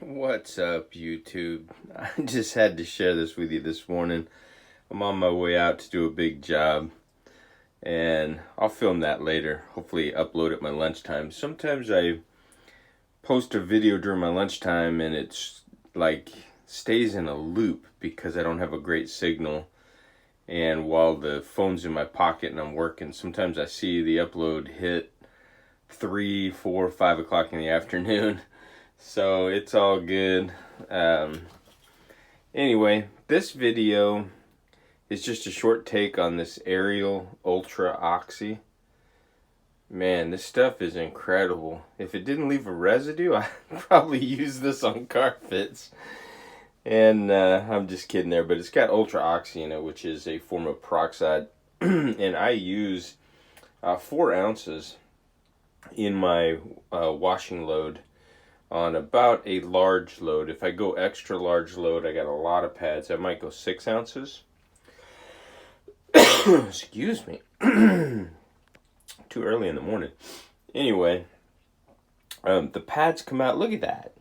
What's up, YouTube? I just had to share this with you this morning. I'm on my way out to do a big job, and I'll film that later. Hopefully upload at my lunchtime. Sometimes I post a video during my lunchtime and it's like stays in a loop because I don't have a great signal. And while the phone's in my pocket and I'm working, sometimes I see the upload hit 3, 4, 5 o'clock in the afternoon. So it's all good. Anyway, this video is just a short take on this Ariel Ultra Oxy. Man, this stuff is incredible. If it didn't leave a residue, I'd probably use this on carpets. And I'm just kidding there, but it's got Ultra Oxy in it, which is a form of peroxide. And I use 4 ounces in my washing load on about a large load. If I go extra large load, I got a lot of pads. I might go 6 ounces. Excuse me. Too early in the morning. Anyway, the pads come out. Look at that.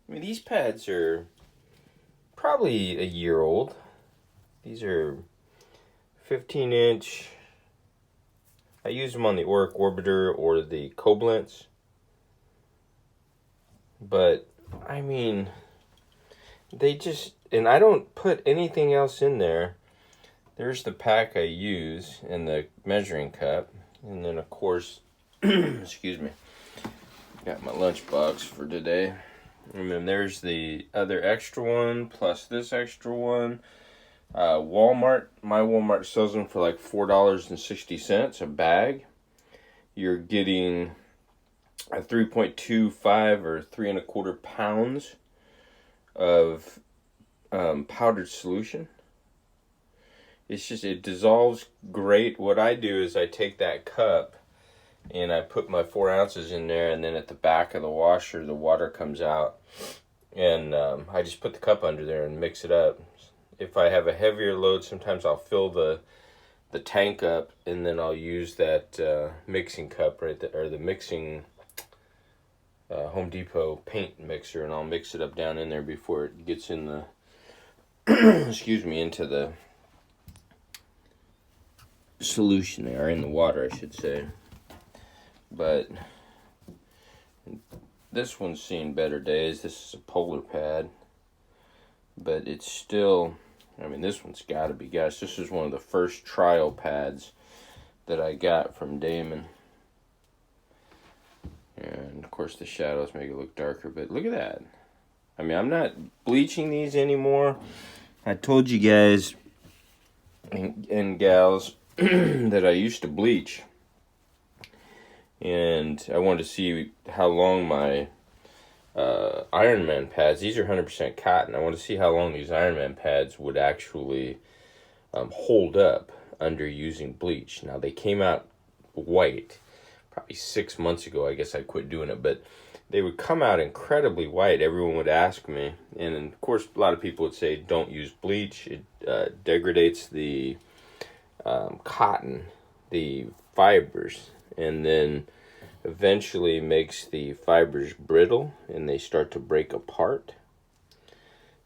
I mean, these pads are probably a year old. These are 15-inch. I use them on the Auric Orbiter or the Koblenz. But, I mean, they just, and I don't put anything else in there. There's the pack I use and the measuring cup. And then, of course, excuse me, got my lunchbox for today. And then there's the other extra one, plus this extra one. Walmart, my Walmart sells them for like $4.60 a bag. You're getting a 3.25 or 3¼ pounds of powdered solution. It's just, it dissolves great. What I do is I take that cup and I put my 4 ounces in there, and then at the back of the washer, the water comes out. And I just put the cup under there and mix it up. If I have a heavier load, sometimes I'll fill the tank up, and then I'll use that mixing cup right there, or the mixing Home Depot paint mixer, and I'll mix it up down in there before it gets in the excuse me, into the solution there, in the water, I should say. But this one's seen better days. This is a Polar pad, but it's still, I mean, this one's got to be gas. This is one of the first trial pads that I got from Damon. And, of course, the shadows make it look darker, but look at that. I mean, I'm not bleaching these anymore. I told you guys and gals that I used to bleach. And I wanted to see how long my Ironman pads, these are 100% cotton. I want to see how long these Ironman pads would actually hold up under using bleach. Now, they came out white probably 6 months ago. I guess I quit doing it, but they would come out incredibly white. Everyone would ask me, and of course, a lot of people would say, don't use bleach. It degrades the cotton, the fibers, and then eventually makes the fibers brittle and they start to break apart.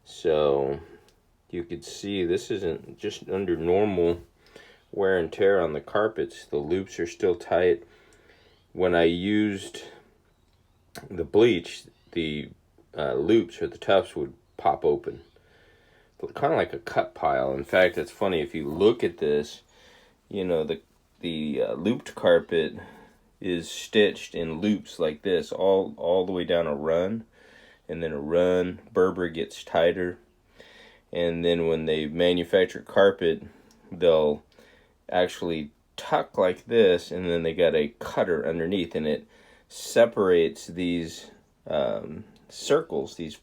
So you could see this isn't just under normal wear and tear on the carpets. The loops are still tight. When I used the bleach, the loops or the tufts would pop open, kind of like a cut pile. In fact, it's funny, if you look at this, you know, the looped carpet is stitched in loops like this all the way down a run, and then a run Berber gets tighter, and then when they manufacture carpet, they'll actually tuck like this, and then they got a cutter underneath, and it separates these circles, these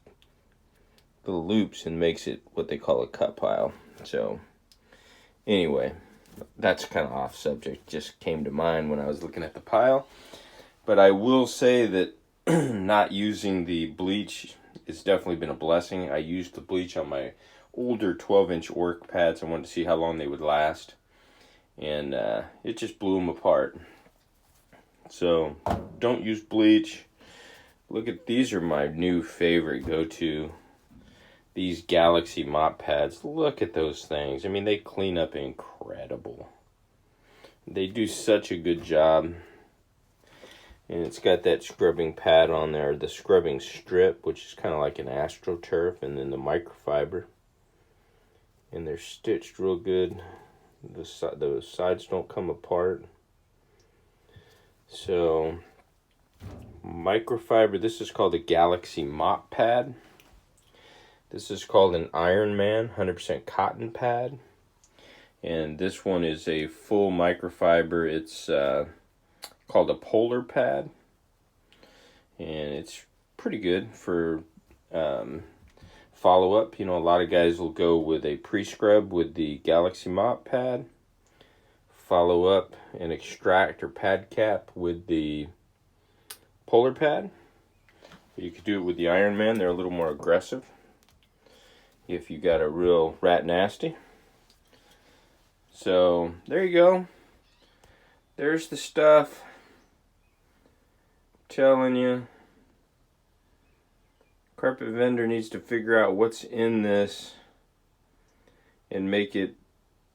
little loops, and makes it what they call a cut pile. So anyway, that's kind of off subject, just came to mind when I was looking at the pile. But I will say that not using the bleach has definitely been a blessing. I used the bleach on my older 12-inch Auric pads. I wanted to see how long they would last, and it just blew them apart. So don't use bleach. Look at, these are my new favorite go-to. These Galaxy mop pads. Look at those things. I mean, they clean up incredible. They do such a good job. And it's got that scrubbing pad on there, the scrubbing strip, which is kind of like an AstroTurf, and then the microfiber. And they're stitched real good. The sides don't come apart. So, microfiber, this is called a Galaxy mop pad. This is called an Iron Man 100% cotton pad. And this one is a full microfiber. It's called a Polar pad. And it's pretty good for follow-up. You know, a lot of guys will go with a pre-scrub with the Galaxy mop pad. Follow up and extract or pad cap with the Polar pad. You could do it with the Iron Man. They're a little more aggressive if you got a real rat nasty. So there you go. There's the stuff. I'm telling you, carpet vendor needs to figure out what's in this and make it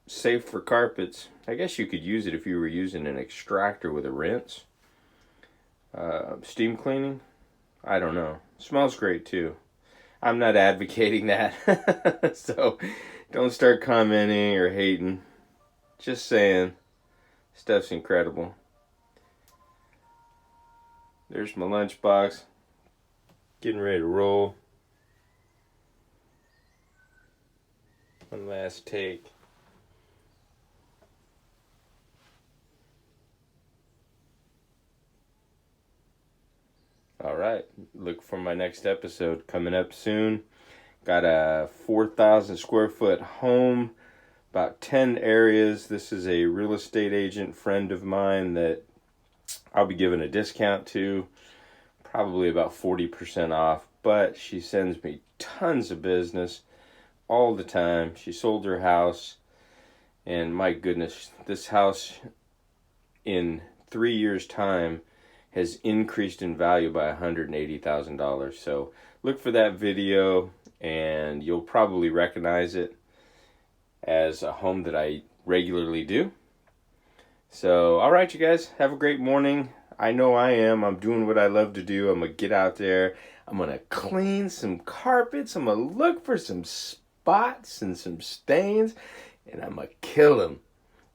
safe for carpets. I guess you could use it if you were using an extractor with a rinse. Steam cleaning? I don't know. Smells great too. I'm not advocating that. So don't start commenting or hating. Just saying. Stuff's incredible. There's my lunchbox. Getting ready to roll. One last take. Alright, look for my next episode coming up soon. Got a 4,000 square foot home, about 10 areas. This is a real estate agent friend of mine that I'll be giving a discount to, probably about 40% off, but she sends me tons of business all the time. She sold her house, and my goodness, this house in 3 years' time has increased in value by $180,000. So look for that video and you'll probably recognize it as a home that I regularly do. So, all right, you guys, have a great morning. I know I am. I'm doing what I love to do. I'm going to get out there. I'm going to clean some carpets. I'm going to look for some spots and some stains, and I'm going to kill them.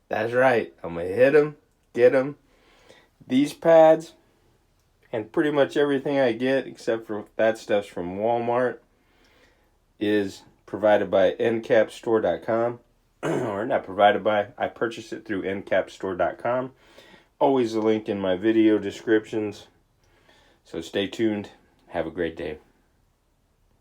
That's right. I'm going to hit them, get them. These pads, and pretty much everything I get, except for that stuff's from Walmart, is provided by ncapstore.com. Or not provided by, I purchased it through ncapstore.com. Always a link in my video descriptions. So stay tuned. Have a great day.